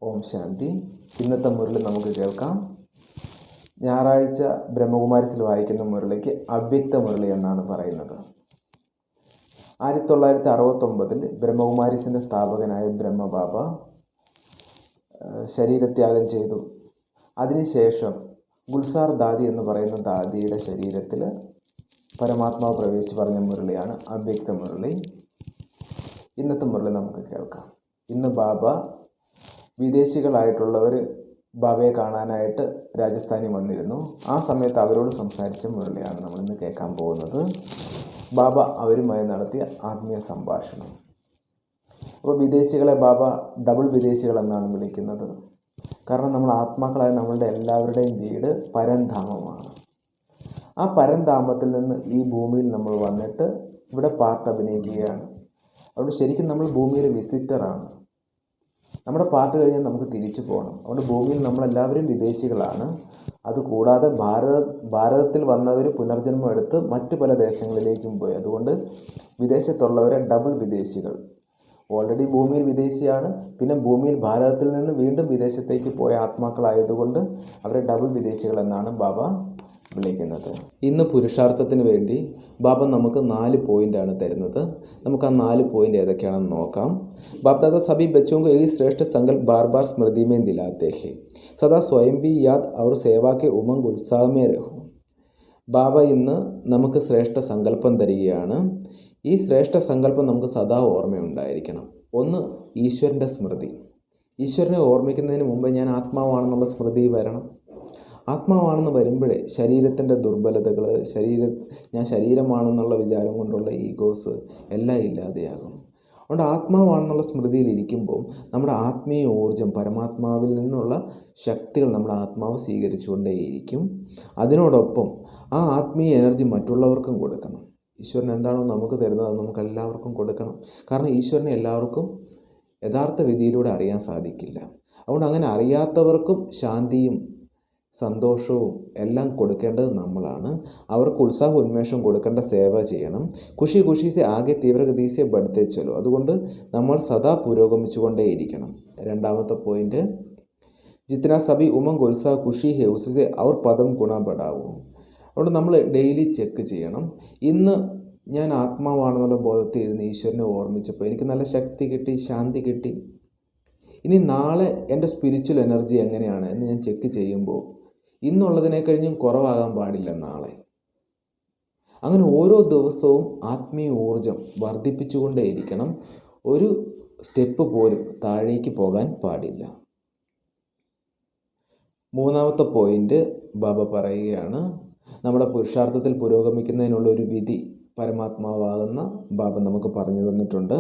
ഓം ശാന്തി. ഇന്നത്തെ മുരളി നമുക്ക് കേൾക്കാം. ഞായറാഴ്ച ബ്രഹ്മകുമാരിസിൽ വായിക്കുന്ന മുരളിക്ക് അവ്യക്ത മുരളി എന്നാണ് പറയുന്നത്. 1969 ബ്രഹ്മകുമാരിസിൻ്റെ സ്ഥാപകനായ ബ്രഹ്മബാബ ശരീരത്യാഗം ചെയ്തു. അതിനുശേഷം ഗുൽസാർ ദാദി എന്ന് പറയുന്ന ദാദിയുടെ ശരീരത്തിൽ പരമാത്മാവ് പ്രവേശിച്ച് പറഞ്ഞ മുരളിയാണ് അവ്യക്ത മുരളി. ഇന്നത്തെ മുരളി നമുക്ക് കേൾക്കാം. ഇന്ന് ബാബ വിദേശികളായിട്ടുള്ളവർ ബാബയെ കാണാനായിട്ട് രാജസ്ഥാനിൽ വന്നിരുന്നു. ആ സമയത്ത് അവരോട് സംസാരിച്ച മുരളിയാണ് നമ്മളിന്ന് കേൾക്കാൻ പോകുന്നത്. ബാബ അവരുമായി നടത്തിയ ആത്മീയ സംഭാഷണം. അപ്പോൾ വിദേശികളെ ബാബ ഡബിൾ വിദേശികൾ എന്നാണ് വിളിക്കുന്നത്. കാരണം നമ്മൾ ആത്മാക്കളായ നമ്മളുടെ എല്ലാവരുടെയും വീട് പരംധാമമാണ്. ആ പരംധാമത്തിൽ നിന്ന് ഈ ഭൂമിയിൽ നമ്മൾ വന്നിട്ട് ഇവിടെ പാർട്ട് അഭിനയിക്കുകയാണ്. അതുകൊണ്ട് ശരിക്കും നമ്മൾ ഭൂമിയിലെ വിസിറ്ററാണ്. നമ്മുടെ പാർട്ട് കഴിഞ്ഞാൽ നമുക്ക് തിരിച്ചു പോകണം. അതുകൊണ്ട് ഭൂമിയിൽ നമ്മളെല്ലാവരും വിദേശികളാണ്. അതുകൂടാതെ ഭാരതത്തിൽ വന്നവർ പുനർജന്മം എടുത്ത് മറ്റു പല ദേശങ്ങളിലേക്കും പോയി. അതുകൊണ്ട് വിദേശത്തുള്ളവരെ ഡബിൾ വിദേശികൾ. ഓൾറെഡി ഭൂമിയിൽ വിദേശിയാണ്, പിന്നെ ഭൂമിയിൽ ഭാരതത്തിൽ നിന്ന് വീണ്ടും വിദേശത്തേക്ക് പോയ ആത്മാക്കളായതുകൊണ്ട് അവരെ ഡബിൾ വിദേശികൾ എന്നാണ് ബാബ വിളിക്കുന്നത്. ഇന്ന് പുരുഷാർത്ഥത്തിന് വേണ്ടി ബാബ നമുക്ക് 4 പോയിൻ്റാണ് തരുന്നത്. നമുക്ക് ആ 4 പോയിൻ്റ് ഏതൊക്കെയാണെന്ന് നോക്കാം. बाप दादा सभी बच्चों को यही श्रेष्ठ संकल्प बार बार स्मृति में दिलाते हैं, सदा स्वयं भी याद और सेवा के उमंग उत्साह में रहो. ബാബ ഇന്ന് നമുക്ക് ശ്രേഷ്ഠ സങ്കല്പം തരികയാണ്. ഈ ശ്രേഷ്ഠ സങ്കല്പം നമുക്ക് സദാ ഓർമ്മയുണ്ടായിരിക്കണം. ഒന്ന്, ഈശ്വരൻ്റെ സ്മൃതി. ഈശ്വരനെ ഓർമ്മിക്കുന്നതിന് മുമ്പ് ഞാൻ ആത്മാവാണെന്നുള്ള സ്മൃതി വരണം. ആത്മാവാണെന്ന് വരുമ്പോഴേ ശരീരത്തിൻ്റെ ദുർബലതകൾ, ഞാൻ ശരീരമാണെന്നുള്ള വിചാരം കൊണ്ടുള്ള ഈഗോസ് എല്ലാം ഇല്ലാതെയാകും. അതുകൊണ്ട് ആത്മാവാണെന്നുള്ള സ്മൃതിയിൽ ഇരിക്കുമ്പോൾ നമ്മുടെ ആത്മീയ ഊർജം, പരമാത്മാവിൽ നിന്നുള്ള ശക്തികൾ നമ്മുടെ ആത്മാവ് സ്വീകരിച്ചുകൊണ്ടേയിരിക്കും. അതിനോടൊപ്പം ആ ആത്മീയ എനർജി മറ്റുള്ളവർക്കും കൊടുക്കണം. ഈശ്വരൻ എന്താണോ നമുക്ക് തരുന്നത് അത് നമുക്ക് എല്ലാവർക്കും കൊടുക്കണം. കാരണം ഈശ്വരനെ എല്ലാവർക്കും യഥാർത്ഥ വിധിയിലൂടെ അറിയാൻ സാധിക്കില്ല. അതുകൊണ്ട് അങ്ങനെ അറിയാത്തവർക്കും ശാന്തിയും സന്തോഷവും എല്ലാം കൊടുക്കേണ്ടത് നമ്മളാണ്. അവർക്ക് ഉത്സാഹ ഉന്മേഷം കൊടുക്കേണ്ട സേവ ചെയ്യണം. ഖുഷി ഖുഷി ആകെ തീവ്രഗതിസെ ബഡ്തേ ചലോ. അതുകൊണ്ട് നമ്മൾ സദാ പുരോഗമിച്ചുകൊണ്ടേയിരിക്കണം. രണ്ടാമത്തെ പോയിന്റ്, ജിतना സഭി ഉമംഗ് ഉത്സാഹ ഖുഷി ഹെ ഉസ്സെ ഔർ പദം ഗുണ ബഡാവോ. അതുകൊണ്ട് നമ്മൾ ഡെയിലി ചെക്ക് ചെയ്യണം. ഇന്ന് ഞാൻ ആത്മാവാണെന്നുള്ള ബോധത്തിൽ ഇരുന്ന് ഈശ്വരനെ ഓർമ്മിച്ചപ്പോൾ എനിക്ക് നല്ല ശക്തി കിട്ടി, ശാന്തി കിട്ടി. ഇനി നാളെ എൻ്റെ സ്പിരിച്വൽ എനർജി എങ്ങനെയാണ് എന്ന് ഞാൻ ചെക്ക് ചെയ്യുമ്പോൾ ഇന്നുള്ളതിനെ കഴിഞ്ഞും കുറവാകാൻ പാടില്ല നാളെ. അങ്ങനെ ഓരോ ദിവസവും ആത്മീയ ഊർജം വർദ്ധിപ്പിച്ചുകൊണ്ടേയിരിക്കണം. ഒരു സ്റ്റെപ്പ് പോലും താഴേക്ക് പോകാൻ പാടില്ല. മൂന്നാമത്തെ പോയിന്റ് ബാബ പറയുകയാണ്, നമ്മുടെ പുരുഷാർത്ഥത്തിൽ പുരോഗമിക്കുന്നതിനുള്ള ഒരു വിധി പരമാത്മാവാകുന്ന ബാബ നമുക്ക് പറഞ്ഞു തന്നിട്ടുണ്ട്.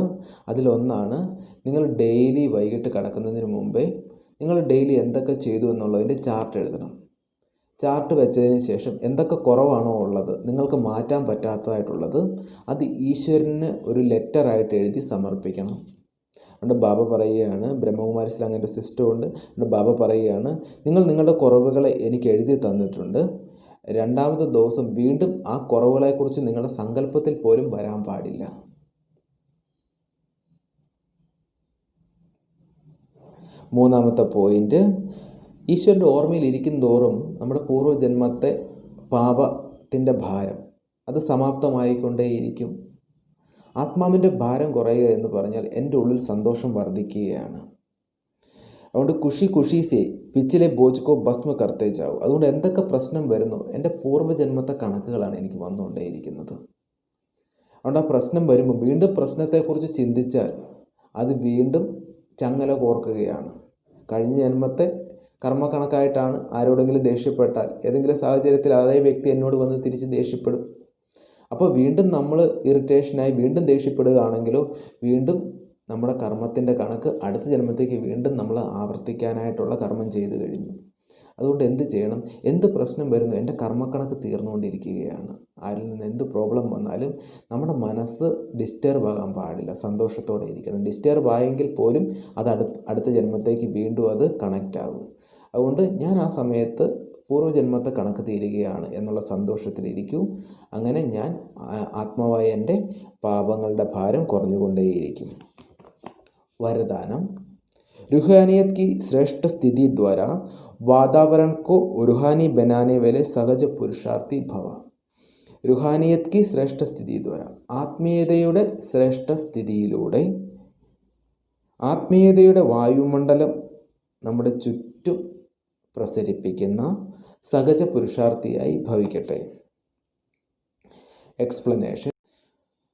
അതിലൊന്നാണ്, നിങ്ങൾ ഡെയിലി വൈകിട്ട് കിടക്കുന്നതിന് മുമ്പേ നിങ്ങൾ ഡെയിലി എന്തൊക്കെ ചെയ്തു എന്നുള്ളതിൻ്റെ ചാർട്ട് എഴുതണം. ചാർട്ട് വെച്ചതിന് ശേഷം എന്തൊക്കെ കുറവാണോ ഉള്ളത്, നിങ്ങൾക്ക് മാറ്റാൻ പറ്റാത്തതായിട്ടുള്ളത്, അത് ഈശ്വരന് ഒരു ലെറ്ററായിട്ട് എഴുതി സമർപ്പിക്കണം. അതുകൊണ്ട് ബാബ പറയുകയാണ്, ബ്രഹ്മകുമാരിസിൽ അങ്ങനെ ഒരു സിസ്റ്റം ഉണ്ട്. അതുകൊണ്ട് ബാബ പറയുകയാണ്, നിങ്ങൾ നിങ്ങളുടെ കുറവുകളെ എനിക്ക് എഴുതി തന്നിട്ടുണ്ട്. രണ്ടാമത്തെ ദിവസം വീണ്ടും ആ കുറവുകളെക്കുറിച്ച് നിങ്ങളുടെ സങ്കല്പത്തിൽ പോലും വരാൻ പാടില്ല. മൂന്നാമത്തെ പോയിന്റ്, ഈശ്വരൻ്റെ ഓർമ്മയിൽ ഇരിക്കും തോറും നമ്മുടെ പൂർവ്വജന്മത്തെ പാപത്തിൻ്റെ ഭാരം അത് സമാപ്തമായിക്കൊണ്ടേയിരിക്കും. ആത്മാവിൻ്റെ ഭാരം കുറയുക എന്ന് പറഞ്ഞാൽ എൻ്റെ ഉള്ളിൽ സന്തോഷം വർദ്ധിക്കുകയാണ്. അതുകൊണ്ട് ഖുഷി ഖുഷീസെ പിച്ചിലെ ബോജ്കോ ഭസ്മ കർത്തേ ജാവൂ. അതുകൊണ്ട് എന്തൊക്കെ പ്രശ്നം വരുന്നു, എൻ്റെ പൂർവ്വജന്മത്തെ കണക്കുകളാണ് എനിക്ക് വന്നുകൊണ്ടേയിരിക്കുന്നത്. അതുകൊണ്ട് ആ പ്രശ്നം വരുമ്പോൾ വീണ്ടും പ്രശ്നത്തെക്കുറിച്ച് ചിന്തിച്ചാൽ അത് വീണ്ടും ചങ്ങല കോർക്കുകയാണ്. കഴിഞ്ഞ ജന്മത്തെ കർമ്മക്കണക്കായിട്ടാണ് ആരോടെങ്കിലും ദേഷ്യപ്പെട്ടാൽ ഏതെങ്കിലും സാഹചര്യത്തിൽ അതേ വ്യക്തി എന്നോട് വന്ന് തിരിച്ച് ദേഷ്യപ്പെടും. അപ്പോൾ വീണ്ടും നമ്മൾ ഇറിറ്റേഷനായി വീണ്ടും ദേഷ്യപ്പെടുകയാണെങ്കിലോ വീണ്ടും നമ്മുടെ കർമ്മത്തിൻ്റെ കണക്ക് അടുത്ത ജന്മത്തേക്ക് വീണ്ടും നമ്മൾ ആവർത്തിക്കാനായിട്ടുള്ള കർമ്മം ചെയ്തു കഴിഞ്ഞു. അതുകൊണ്ട് എന്ത് ചെയ്യണം, എന്ത് പ്രശ്നം വരുന്നു, എൻ്റെ കർമ്മക്കണക്ക് തീർന്നുകൊണ്ടിരിക്കുകയാണ്. ആരിൽ നിന്ന് എന്ത് പ്രോബ്ലം വന്നാലും നമ്മുടെ മനസ്സ് ഡിസ്റ്റർബ് ആകാൻ പാടില്ല, സന്തോഷത്തോടെ ഇരിക്കണം. ഡിസ്റ്റർബ് ആയെങ്കിൽ പോലും അത് അടുത്ത ജന്മത്തേക്ക് വീണ്ടും അത് കണക്റ്റ് ആകും. അതുകൊണ്ട് ഞാൻ ആ സമയത്ത് പൂർവ്വജന്മത്തെ കണക്ക് തീരുകയാണ് എന്നുള്ള സന്തോഷത്തിലിരിക്കൂ. അങ്ങനെ ഞാൻ ആത്മാവായ എൻ്റെ പാപങ്ങളുടെ ഭാരം കുറഞ്ഞുകൊണ്ടേയിരിക്കും. വരദാനം, रूहानियत की श्रेष्ठ स्थिति द्वारा वातावरण को रूहानी बनाने वाले सहज पुरुषार्थी भव. റുഹാനിയത് കി ശ്രേഷ്ഠ സ്ഥിതി ദ്വാര, ആത്മീയതയുടെ ശ്രേഷ്ഠ സ്ഥിതിയിലൂടെ ആത്മീയതയുടെ വായുമണ്ഡലം നമ്മുടെ ചുറ്റും പ്രസരിപ്പിക്കുന്ന സഹജ പുരുഷാർത്ഥിയായി ഭവിക്കട്ടെ. എക്സ്പ്ലനേഷൻ.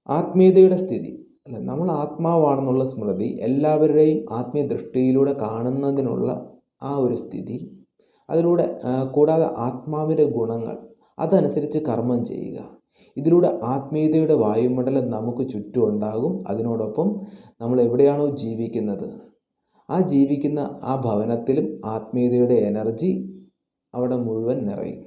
ആത്മീയതയുടെ സ്ഥിതി അല്ല, നമ്മൾ ആത്മാവാണെന്നുള്ള സ്മൃതി എല്ലാവരുടെയും ആത്മീയ ദൃഷ്ടിയിലൂടെ കാണുന്നതിനുള്ള ആ ഒരു സ്ഥിതി, അതിലൂടെ കൂടാതെ ആത്മാവിൻ്റെ ഗുണങ്ങൾ അതനുസരിച്ച് കർമ്മം ചെയ്യുക. ഇതിലൂടെ ആത്മീയതയുടെ വായുമണ്ഡലം നമുക്ക് ചുറ്റും ഉണ്ടാകും. അതിനോടൊപ്പം നമ്മൾ എവിടെയാണോ ജീവിക്കുന്നത് ആ ജീവിക്കുന്ന ആ ഭവനത്തിലും ആത്മീയതയുടെ എനർജി അവിടെ മുഴുവൻ നിറയും.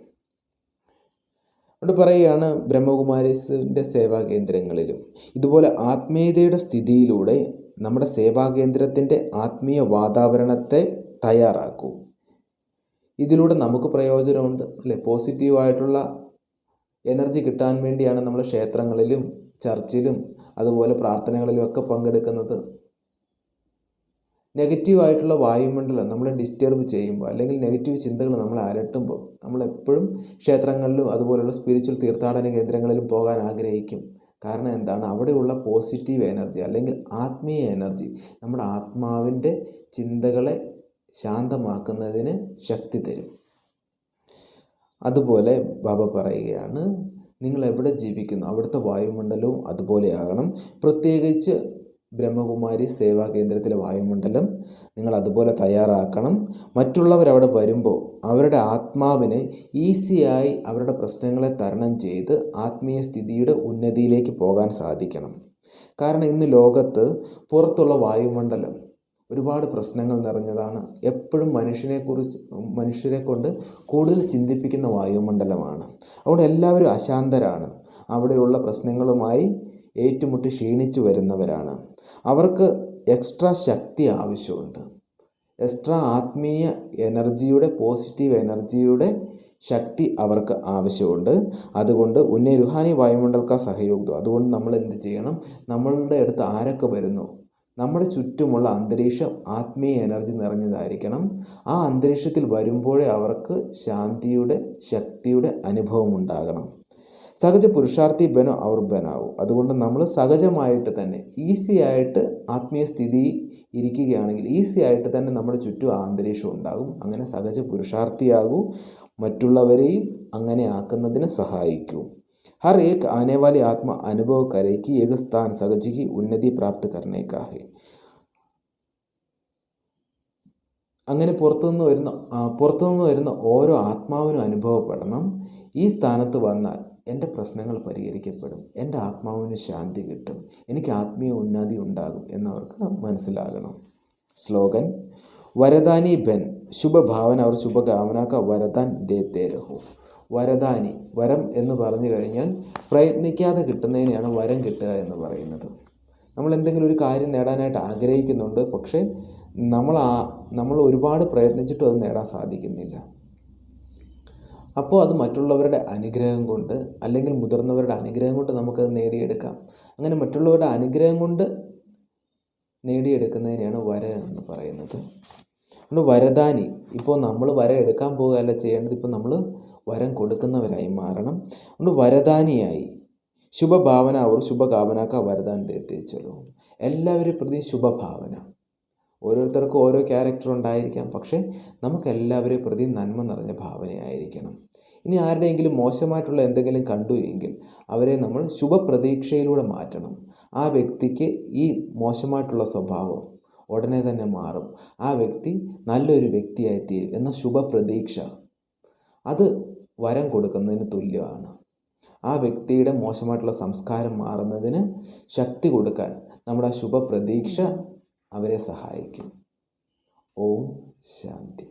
അവിടെ പറയുകയാണ് ബ്രഹ്മകുമാരീസിൻ്റെ സേവാകേന്ദ്രങ്ങളിലും ഇതുപോലെ ആത്മീയതയുടെ സ്ഥിതിയിലൂടെ നമ്മുടെ സേവാകേന്ദ്രത്തിൻ്റെ ആത്മീയ വാതാവരണത്തെ തയ്യാറാക്കൂ. ഇതിലൂടെ നമുക്ക് പ്രയോജനമുണ്ട് അല്ലേ? പോസിറ്റീവായിട്ടുള്ള എനർജി കിട്ടാൻ വേണ്ടിയാണ് നമ്മൾ ക്ഷേത്രങ്ങളിലും ചർച്ചിലും അതുപോലെ പ്രാർത്ഥനകളിലും ഒക്കെ പങ്കെടുക്കുന്നത്. നെഗറ്റീവായിട്ടുള്ള വായുമണ്ഡലം നമ്മളെ ഡിസ്റ്റർബ് ചെയ്യുമ്പോൾ അല്ലെങ്കിൽ നെഗറ്റീവ് ചിന്തകൾ നമ്മളെ അലട്ടുമ്പോൾ നമ്മളെപ്പോഴും ക്ഷേത്രങ്ങളിലും അതുപോലുള്ള സ്പിരിച്വൽ തീർത്ഥാടന കേന്ദ്രങ്ങളിലും പോകാൻ ആഗ്രഹിക്കും. കാരണം എന്താണ്? അവിടെയുള്ള പോസിറ്റീവ് എനർജി അല്ലെങ്കിൽ ആത്മീയ എനർജി നമ്മുടെ ആത്മാവിൻ്റെ ചിന്തകളെ ശാന്തമാക്കുന്നതിന് ശക്തി തരും. അതുപോലെ ബാബ പറയുകയാണ്, നിങ്ങൾ എവിടെ ജീവിക്കുന്നു അവിടുത്തെ വായുമണ്ഡലവും അതുപോലെയാകണം. പ്രത്യേകിച്ച് ബ്രഹ്മകുമാരി സേവാ കേന്ദ്രത്തിലെ വായുമണ്ഡലം നിങ്ങൾ അതുപോലെ തയ്യാറാക്കണം. മറ്റുള്ളവരവിടെ വരുമ്പോൾ അവരുടെ ആത്മാവിനെ ഈസിയായി അവരുടെ പ്രശ്നങ്ങളെ തരണം ചെയ്ത് ആത്മീയ സ്ഥിതിയുടെ ഉന്നതിയിലേക്ക് പോകാൻ സാധിക്കണം. കാരണം ഇന്ന് ലോകത്ത് പുറത്തുള്ള വായുമണ്ഡലം ഒരുപാട് പ്രശ്നങ്ങൾ നിറഞ്ഞതാണ്. എപ്പോഴും മനുഷ്യരെ കൊണ്ട് കൂടുതൽ ചിന്തിപ്പിക്കുന്ന വായുമണ്ഡലമാണ്. അവിടെ എല്ലാവരും അശാന്തരാണ്. അവിടെയുള്ള പ്രശ്നങ്ങളുമായി ഏറ്റുമുട്ടി ക്ഷീണിച്ചു വരുന്നവരാണ്. അവർക്ക് എക്സ്ട്രാ ശക്തി ആവശ്യമുണ്ട്. എക്സ്ട്രാ ആത്മീയ എനർജിയുടെ പോസിറ്റീവ് എനർജിയുടെ ശക്തി അവർക്ക് ആവശ്യമുണ്ട്. അതുകൊണ്ട് ഉന്നയ റുഹാനി വായുമണ്ഡലക്ക സഹയോഗം. അതുകൊണ്ട് നമ്മൾ എന്ത് ചെയ്യണം? നമ്മളുടെ അടുത്ത് ആരൊക്കെ വരുന്നു നമ്മുടെ ചുറ്റുമുള്ള അന്തരീക്ഷം ആത്മീയ എനർജി നിറഞ്ഞതായിരിക്കണം. ആ അന്തരീക്ഷത്തിൽ വരുമ്പോഴേ അവർക്ക് ശാന്തിയുടെ ശക്തിയുടെ അനുഭവം ഉണ്ടാകണം. സഹജ പുരുഷാർത്ഥി ബനോ അവർ ബനാവൂ. അതുകൊണ്ട് നമ്മൾ സഹജമായിട്ട് തന്നെ ഈസി ആയിട്ട് ആത്മീയ സ്ഥിതി ഇരിക്കുകയാണെങ്കിൽ ഈസി ആയിട്ട് തന്നെ നമ്മുടെ ചുറ്റും ആ അന്തരീക്ഷം ഉണ്ടാകും. അങ്ങനെ സഹജ പുരുഷാർത്ഥിയാകൂ. മറ്റുള്ളവരെയും അങ്ങനെ ആക്കുന്നതിന് സഹായിക്കൂ. हर एक आने वाली आत्मा अनुभव करे कि एक स्थान सहज की उन्नति प्राप्त करने का है. അങ്ങനെ പുറത്തുനിന്ന് വരുന്ന ഓരോ ആത്മാവിനും അനുഭവപ്പെടണം, ഈ സ്ഥാനത്ത് വന്നാൽ എൻ്റെ പ്രശ്നങ്ങൾ പരിഹരിക്കപ്പെടും, എൻ്റെ ആത്മാവിന് ശാന്തി കിട്ടും, എനിക്ക് ആത്മീയ ഉന്നതി ഉണ്ടാകും എന്നവർക്ക് മനസ്സിലാകണം. സ്ലോഗൻ. വരദാനി ബൻ ശുഭഭാവന അവർ ശുഭകാമനാക്ക വരദാൻ ദേത്തേ രഹോ. വരദാനി, വരം എന്ന് പറഞ്ഞു കഴിഞ്ഞാൽ പ്രയത്നിക്കാതെ കിട്ടുന്നതിനെയാണ് വരം കിട്ടുക എന്ന് പറയുന്നത്. നമ്മൾ എന്തെങ്കിലും ഒരു കാര്യം നേടാനായിട്ട് ആഗ്രഹിക്കുന്നുണ്ട്, പക്ഷേ നമ്മൾ ഒരുപാട് പ്രയത്നിച്ചിട്ടും അത് നേടാൻ സാധിക്കുന്നില്ല. അപ്പോൾ അത് മറ്റുള്ളവരുടെ അനുഗ്രഹം കൊണ്ട് അല്ലെങ്കിൽ മുതിർന്നവരുടെ അനുഗ്രഹം കൊണ്ട് നമുക്കത് നേടിയെടുക്കാം. അങ്ങനെ മറ്റുള്ളവരുടെ അനുഗ്രഹം കൊണ്ട് നേടിയെടുക്കുന്നതിനെയാണ് വരം എന്ന് പറയുന്നത്. അതുകൊണ്ട് വരദാനി, ഇപ്പോൾ നമ്മൾ വരം എടുക്കാൻ പോകുകയല്ല ചെയ്യേണ്ടത്, ഇപ്പോൾ നമ്മൾ വരം കൊടുക്കുന്നവരായി മാറണം. അതുകൊണ്ട് വരദാനിയായി ശുഭഭാവന അവർ ശുഭകാമനാക്ക വരദാൻ തേച്ചല്ലോ. എല്ലാവരും പ്രതി ശുഭഭാവന. ഓരോരുത്തർക്കും ഓരോ ക്യാരക്ടർ ഉണ്ടായിരിക്കാം, പക്ഷേ നമുക്കെല്ലാവരും പ്രതി നന്മ നിറഞ്ഞ ഭാവനയായിരിക്കണം. ഇനി ആരുടെയെങ്കിലും മോശമായിട്ടുള്ള എന്തെങ്കിലും കണ്ടു എങ്കിൽ അവരെ നമ്മൾ ശുഭപ്രതീക്ഷയിലൂടെ മാറ്റണം. ആ വ്യക്തിക്ക് ഈ മോശമായിട്ടുള്ള സ്വഭാവം ഉടനെ തന്നെ മാറും, ആ വ്യക്തി നല്ലൊരു വ്യക്തിയായിത്തീരും എന്ന ശുഭപ്രതീക്ഷ അത് വരം കൊടുക്കുന്നതിന് തുല്യമാണ്. ആ വ്യക്തിയുടെ മോശമായിട്ടുള്ള സംസ്കാരം മാറുന്നതിന് ശക്തി കൊടുക്കാൻ നമ്മുടെ ആ ശുഭപ്രതീക്ഷ അവരെ സഹായിക്കും. ഓം ശാന്തി.